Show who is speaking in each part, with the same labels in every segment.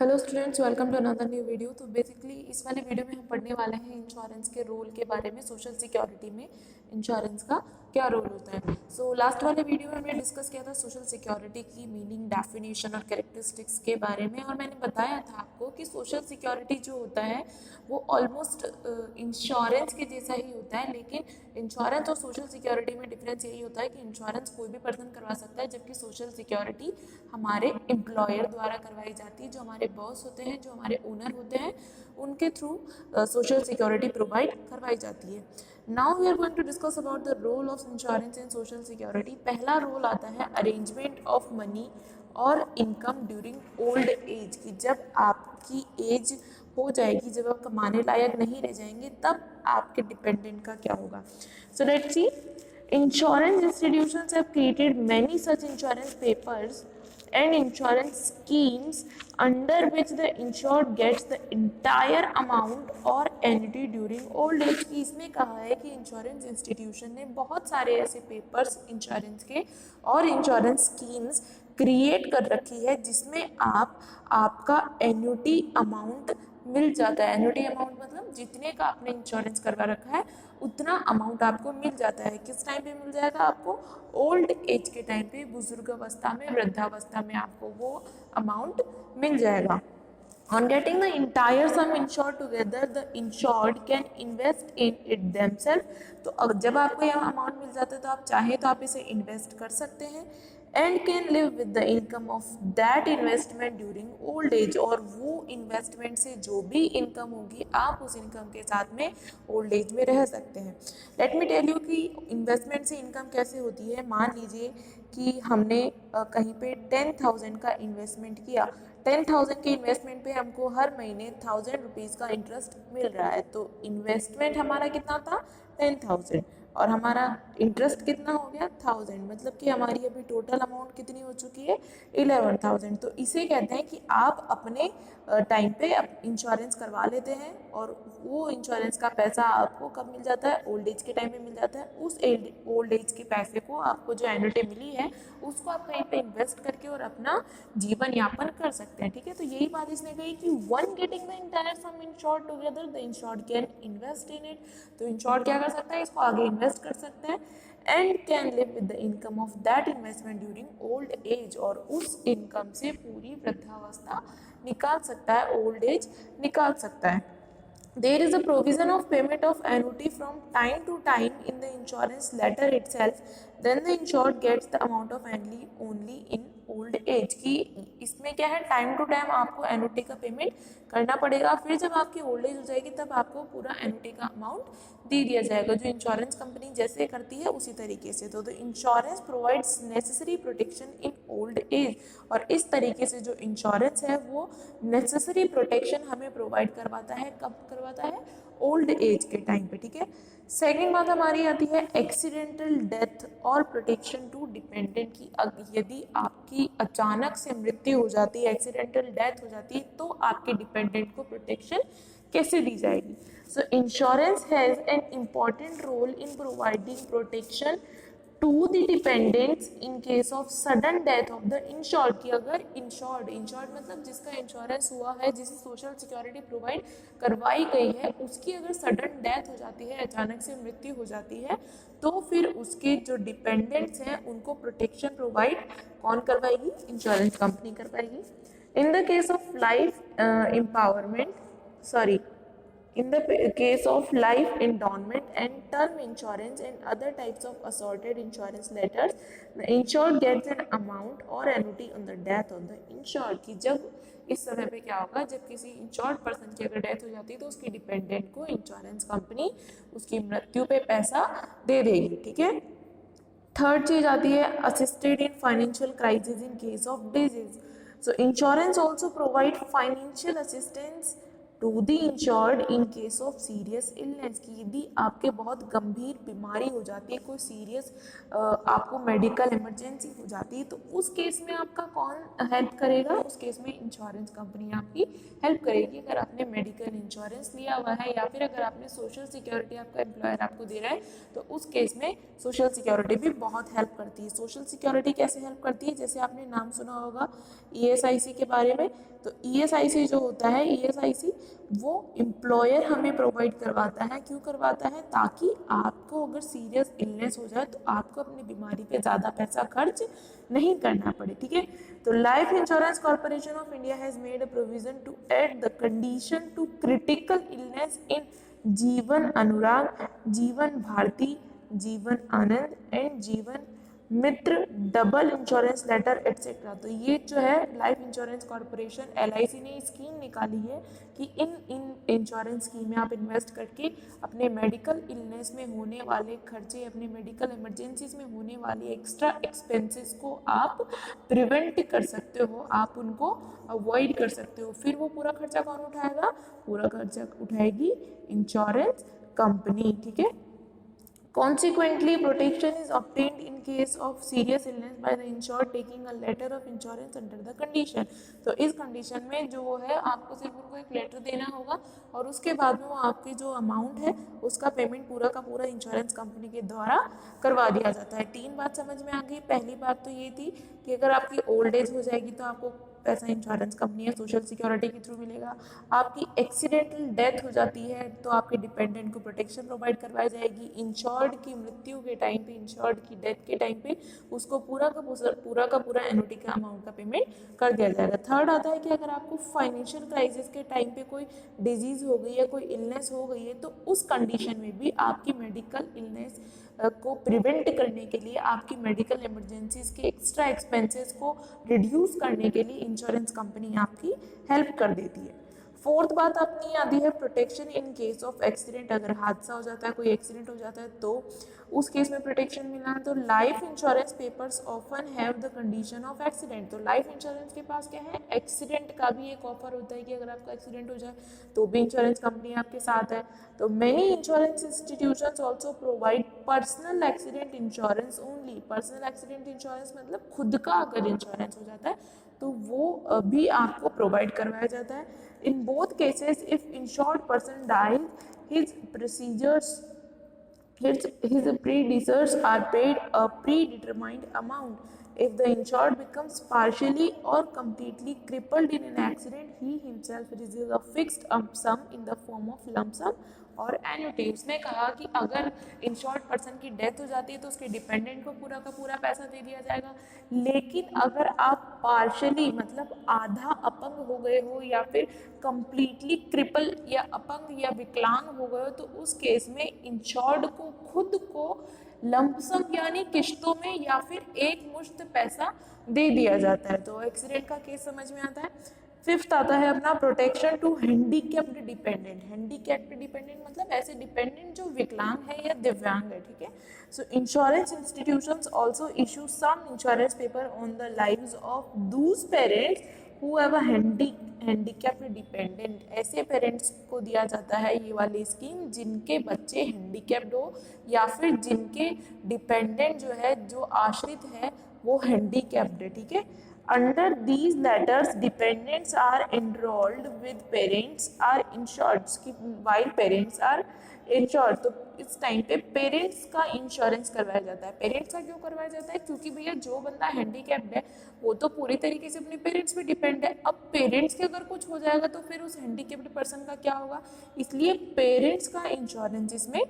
Speaker 1: Hello students, welcome to another new video. तो basically इस वाले वीडियो में हम पढ़ने वाले हैं इंश्योरेंस के रोल के बारे में। सोशल सिक्योरिटी में इंश्योरेंस का क्या रोल होता है। सो लास्ट वाले वीडियो में हमने डिस्कस किया था सोशल सिक्योरिटी की मीनिंग, डेफिनेशन और कैरेक्टरिस्टिक्स के बारे में, और मैंने बताया था आपको कि सोशल सिक्योरिटी जो होता है वो ऑलमोस्ट इंश्योरेंस के जैसा ही होता है, लेकिन इंश्योरेंस और सोशल सिक्योरिटी में डिफरेंस यही होता है कि इंश्योरेंस कोई भी पर्सन करवा सकता है, जबकि सोशल सिक्योरिटी हमारे एम्प्लॉयर द्वारा करवाई जाती है। जो हमारे बॉस होते हैं, जो हमारे ओनर होते हैं, उनके थ्रू सोशल सिक्योरिटी प्रोवाइड करवाई जाती है। Now we are going to discuss about the role of insurance in social security. पहला रोल आता है अरेंजमेंट ऑफ मनी और इनकम ड्यूरिंग ओल्ड एज की। जब आपकी एज हो जाएगी, जब आप कमाने लायक नहीं रह जाएंगे, तब आपके डिपेंडेंट का क्या होगा। So let's see, insurance institutions have created many such insurance papers and insurance schemes under which the insured gets the entire amount or annuity during old age की। इसमें कहा है कि इंश्योरेंस इंस्टीट्यूशन ने बहुत सारे ऐसे पेपर्स इंश्योरेंस के और इंश्योरेंस स्कीम्स क्रिएट कर रखी है, जिसमें आपका एन्युटी अमाउंट मिल जाता है। एन्युटी अमाउंट मतलब जितने का आपने इंश्योरेंस करवा रखा है उतना अमाउंट आपको मिल जाता है। किस टाइम पे मिल जाएगा आपको? ओल्ड एज के टाइम पे, बुजुर्ग अवस्था में, वृद्धावस्था में आपको वो अमाउंट मिल जाएगा। On getting the entire sum insured together, the insured can invest in it themselves। तो जब आपको यह अमाउंट मिल जाता है तो आप चाहे तो आप इसे इन्वेस्ट कर सकते हैं, and can live with the income of that investment during old as. और वो इन्वेस्टमेंट से जो भी इनकम होगी, आप उस इनकम के साथ में ओल्ड एज में रह सकते हैं। लेट मी टेल यू कि इन्वेस्टमेंट से इनकम कैसे होती है। मान लीजिए कि हमने कहीं पे 10,000 का इन्वेस्टमेंट किया। 10,000 के इन्वेस्टमेंट पे हमको हर महीने 1,000 रुपीज़ का इंटरेस्ट मिल रहा है। तो इन्वेस्टमेंट हमारा कितना था? 10,000, और हमारा इंटरेस्ट कितना हो गया? 1,000। मतलब कि हमारी अभी टोटल अमाउंट कितनी हो चुकी है? 11,000। तो इसे कहते हैं कि आप अपने टाइम पे इंश्योरेंस करवा लेते हैं, और वो इंश्योरेंस का पैसा आपको कब मिल जाता है? ओल्ड एज के टाइम पे मिल जाता है। उस ओल्ड एज के पैसे को, आपको जो एन्युटी मिली है, उसको आप कहीं पे इन्वेस्ट करके और अपना जीवन यापन कर सकते हैं। ठीक है, तो यही बात इसने कही कि one getting the entire some insured together, the insured can invest in it. तो इंश्योर्ड क्या कर सकता है? इसको आगे इन्वेस्ट कर सकते हैं, and can live with the income of that investment during old as. और उस इनकम से पूरी वृद्धावस्था निकाल सकता है, ओल्ड एज निकाल सकता है। There is a provision of payment of annuity from time to time in the insurance letter itself. Then the insured gets the amount of annuity only in old age। की इसमें क्या है? Time to time आपको annuity का payment करना पड़ेगा। फिर जब आपकी ओल्ड एज हो जाएगी तब आपको पूरा एन्युटी का अमाउंट दे दिया जाएगा, जो इंश्योरेंस कंपनी जैसे करती है उसी तरीके से। तो the insurance provides necessary protection in old age. और इस तरीके से जो इंश्योरेंस है वो नेसेसरी प्रोटेक्शन हमें प्रोवाइड करवाता है। कब करवाता है? ओल्ड एज के टाइम पे। ठीक है, सेकेंड बात हमारी आती है एक्सीडेंटल डेथ और प्रोटेक्शन टू डिपेंडेंट की। यदि आपकी अचानक से मृत्यु हो जाती है, एक्सीडेंटल डेथ हो जाती है, तो आपके डिपेंडेंट को प्रोटेक्शन कैसे दी जाएगी? So insurance has an important role in providing protection to the dependents in case of sudden death of the insured. की अगर इंश्योर्ड मतलब जिसका इंश्योरेंस हुआ है, जिसे सोशल सिक्योरिटी प्रोवाइड करवाई गई है, उसकी अगर सडन डेथ हो जाती है, अचानक से मृत्यु हो जाती है, तो फिर उसके जो डिपेंडेंट्स हैं उनको प्रोटेक्शन प्रोवाइड कौन करवाएगी? इंश्योरेंस कंपनी करवाएगी। In the case of life empowerment, sorry, in the case of life endowment and term insurance and other types of assorted insurance letters, the insured gets an amount or annuity on the death of the insured। की जब इस समय पे क्या होगा? जब किसी insured person की अगर डेथ हो जाती है तो उसकी डिपेंडेंट को इंश्योरेंस कंपनी उसकी मृत्यु पे पैसा दे देगी। ठीक है, थर्ड चीज आती है assisted in financial crisis in case of disease. So insurance also provide financial assistance to the insured in case of serious illness, कि यदि आपके बहुत गंभीर बीमारी हो जाती है, कोई सीरियस आपको मेडिकल इमरजेंसी हो जाती है, तो उस केस में आपका कौन हेल्प करेगा? उस केस में इंश्योरेंस कंपनी आपकी हेल्प करेगी। अगर आपने मेडिकल इंश्योरेंस लिया हुआ है या फिर अगर आपने सोशल सिक्योरिटी आपका एम्प्लॉयर आपको दे रहा है, तो उस केस में सोशल सिक्योरिटी भी बहुत हेल्प करती है। सोशल सिक्योरिटी कैसे हेल्प करती है? जैसे आपने नाम सुना होगा ESIC के बारे में। तो ESIC जो होता है, ESIC वो एम्प्लॉयर हमें प्रोवाइड करवाता है। क्यों करवाता है? ताकि आपको अगर सीरियस इलनेस हो जाए तो आपको अपनी बीमारी पे ज़्यादा पैसा खर्च नहीं करना पड़े, ठीक है। तो life insurance corporation of India has made a provision to add the condition to critical illness in Jeevan Anurag, Jeevan Bharti, Jeevan Anand and Jeevan Mitra double insurance letter etcetera. तो ये जो है लाइफ इंश्योरेंस कॉर्पोरेशन LIC ने स्कीम निकाली है कि इन इंश्योरेंस स्कीम में आप इन्वेस्ट करके अपने मेडिकल इलनेस में होने वाले खर्चे, अपने मेडिकल इमरजेंसीज में होने वाले एक्स्ट्रा एक्सपेंसेस को आप प्रिवेंट कर सकते हो, आप उनको अवॉइड कर सकते हो। फिर वो पूरा खर्चा कौन उठाएगा? पूरा खर्चा उठाएगी इंश्योरेंस कंपनी, ठीक है। Consequently, protection is obtained in case of serious illness by the insured taking a letter of insurance under the condition। तो इस कंडीशन में जो है आपको सिर्फ उनको एक लेटर देना होगा और उसके बाद में वो आपकी जो अमाउंट है उसका पेमेंट पूरा का पूरा इंश्योरेंस कंपनी के द्वारा करवा दिया जाता है। 3 बात समझ में आ गई। पहली बात तो ये थी कि अगर आपकी ओल्ड एज हो जाएगी तो आपको पैसा इंश्योरेंस कंपनी या सोशल सिक्योरिटी के थ्रू मिलेगा। आपकी एक्सीडेंटल डेथ हो जाती है तो आपके डिपेंडेंट को प्रोटेक्शन प्रोवाइड करवाई जाएगी। इंश्योर्ड की मृत्यु के टाइम पे, इंश्योर्ड की डेथ के टाइम पे उसको पूरा का पूरा एनुटी का अमाउंट का पेमेंट कर दिया जाएगा। थर्ड आता है कि अगर आपको फाइनेंशियल क्राइसिस के टाइम पे कोई डिजीज हो गई है, कोई इलनेस हो गई है, तो उस कंडीशन में भी आपकी मेडिकल इलनेस को प्रिवेंट करने के लिए, आपकी मेडिकल इमरजेंसीज के एक्स्ट्रा एक्सपेंसेस को रिड्यूस करने के लिए इंश्योरेंस कंपनी आपकी हेल्प कर देती है। फोर्थ बात अपनी आती है protection in case of accident. अगर हादसा हो जाता है, कोई एक्सीडेंट हो जाता है तो उस केस में प्रोटेक्शन मिलना है। तो life insurance papers often have the condition of accident. तो लाइफ इंश्योरेंस के पास क्या है? एक्सीडेंट का भी एक ऑफर होता है कि अगर आपका एक्सीडेंट हो जाए तो भी इंश्योरेंस कंपनी आपके साथ है। तो many insurance institutions also provide personal accident insurance only. Personal accident insurance मतलब खुद का अगर इंश्योरेंस हो जाता है तो वो भी आपको प्रोवाइड करवाया जाता है। In both cases if insured person dies, his procedures his predecessors are paid a predetermined amount. If the insured becomes partially or completely crippled in an accident, he himself receives a fixed sum in the form of lump sum और annuity. उसने कहा कि अगर insured person की death हो जाती है तो उसके डिपेंडेंट को पूरा का पूरा पैसा दे दिया जाएगा, लेकिन अगर आप पार्शली मतलब आधा अपंग हो गए हो या फिर कंप्लीटली क्रिपल या अपंग या विकलांग हो गए हो तो उस केस में इंश्योर्ड को खुद को लंपसम यानी किश्तों में या फिर एक मुश्त पैसा दे दिया जाता है। तो एक्सीडेंट का केस समझ में आता है। फिफ्थ आता है अपना protection to handicapped dependent. Handicapped dependent मतलब ऐसे डिपेंडेंट जो विकलांग है या दिव्यांग है, ठीक है। So insurance institutions also issue some insurance paper on the lives of those parents who have a handicapped dependent. ऐसे पेरेंट्स को दिया जाता है ये वाली स्कीम जिनके बच्चे हैंडीकैप्ड हो या फिर जिनके डिपेंडेंट जो है, जो आश्रित है, वो हैंडीकैप्ड है, ठीक है। Under these letters, dependents are enrolled with parents are insured, while parents are insured। तो इस टाइम पे पेरेंट्स का इंश्योरेंस करवाया जाता है। पेरेंट्स का क्यों करवाया जाता है? क्योंकि भैया जो बंदा हैंडीकैप्ड है वो तो पूरी तरीके से अपने पेरेंट्स पे डिपेंड है। अब पेरेंट्स के अगर कुछ हो जाएगा तो फिर उस हैंडीकैप्ड पर्सन का क्या होगा, इसलिए पेरेंट्स का इंश्योरेंस इसमें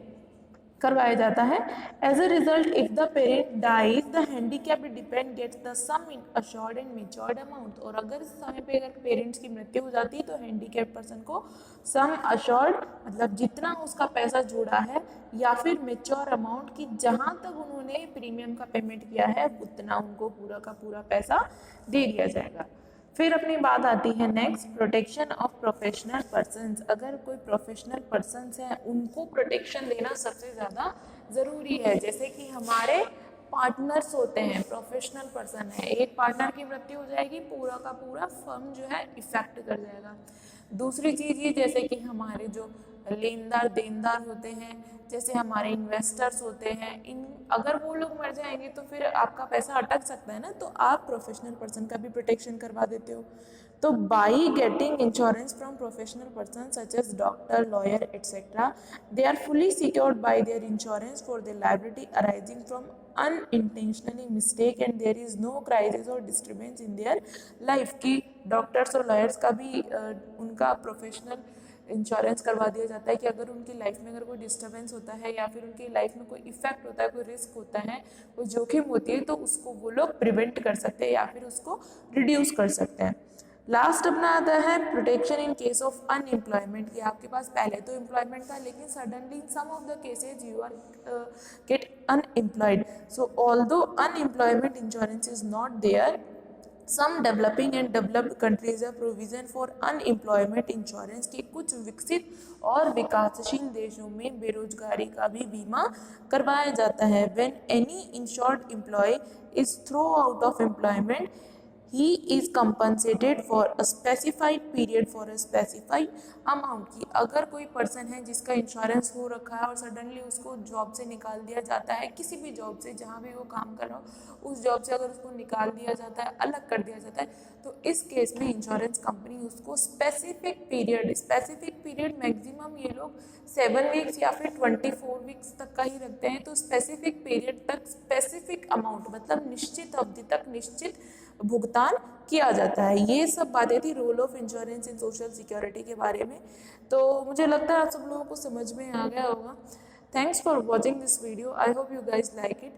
Speaker 1: करवाया जाता है। As a result if the parent dies the handicapped dependent gets the sum in assured and matured amount. और अगर इस समय पे अगर पेरेंट्स की मृत्यु हो जाती है तो हैंडीकैप्ड पर्सन को सम अश्योर्ड मतलब जितना उसका पैसा जुड़ा है या फिर मैच्योर अमाउंट की जहां तक उन्होंने प्रीमियम का पेमेंट किया है उतना उनको पूरा का पूरा पैसा दे दिया जाएगा। फिर अपनी बात आती है next protection of professional persons. अगर कोई प्रोफेशनल पर्सन्स हैं उनको प्रोटेक्शन देना सबसे ज़्यादा ज़रूरी है। जैसे कि हमारे पार्टनर्स होते हैं, प्रोफेशनल पर्सन है, एक पार्टनर की मृत्यु हो जाएगी, पूरा का पूरा फर्म जो है इफेक्ट कर जाएगा। दूसरी चीज़ ये, जैसे कि हमारे जो लेनदार देनदार होते हैं, जैसे हमारे इन्वेस्टर्स होते हैं, इन अगर वो लोग मर जाएंगे तो फिर आपका पैसा अटक सकता है ना, तो आप प्रोफेशनल पर्सन का भी प्रोटेक्शन करवा देते हो। तो by getting insurance from professional person such as doctor, lawyer etcetera, they are fully secured by their insurance for the liability arising from unintentionally mistake and there is no crisis or disturbance in their life। की doctors और lawyers का भी उनका professional insurance करवा दिया जाता है कि अगर उनकी लाइफ में अगर कोई डिस्टर्बेंस होता है या फिर उनकी लाइफ में कोई इफेक्ट होता है, कोई रिस्क होता है, कोई जोखिम होती है, तो उसको वो लोग प्रिवेंट कर सकते हैं या फिर उसको रिड्यूस कर सकते हैं। लास्ट अपना आता है protection in case of unemployment, कि आपके पास पहले तो एम्प्लॉयमेंट था लेकिन suddenly in some of the cases you are get unemployed. So although unemployment insurance is not there, some developing and developed countries provision for unemployment insurance, की कुछ विकसित और विकासशील देशों में बेरोजगारी का भी बीमा करवाया जाता है। When any insured employ is throw out of employment, he is compensated for a specified period for a specified amount। की अगर कोई पर्सन है जिसका इंश्योरेंस हो रखा है और सडनली उसको जॉब से निकाल दिया जाता है, किसी भी जॉब से जहाँ भी वो काम कर रहा हो उस जॉब से अगर उसको निकाल दिया जाता है, अलग कर दिया जाता है, तो इस केस में इंश्योरेंस कंपनी उसको स्पेसिफिक पीरियड मैक्सिमम ये लोग 7 वीक्स या फिर 24 वीक्स तक का ही रखते हैं, तो स्पेसिफिक पीरियड तक स्पेसिफिक अमाउंट, मतलब निश्चित अवधि तक निश्चित भुगतान किया जाता है। ये सब बातें थी role of insurance in social security के बारे में। तो मुझे लगता है आप सब लोगों को समझ में आ गया होगा। Thanks for watching this video, I hope you guys like it,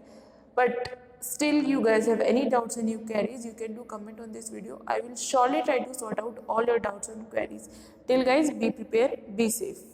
Speaker 1: but still you guys have any doubts and queries, you can do comment on this video. I will surely try to sort out all your doubts and queries. Till guys, be prepared, be safe.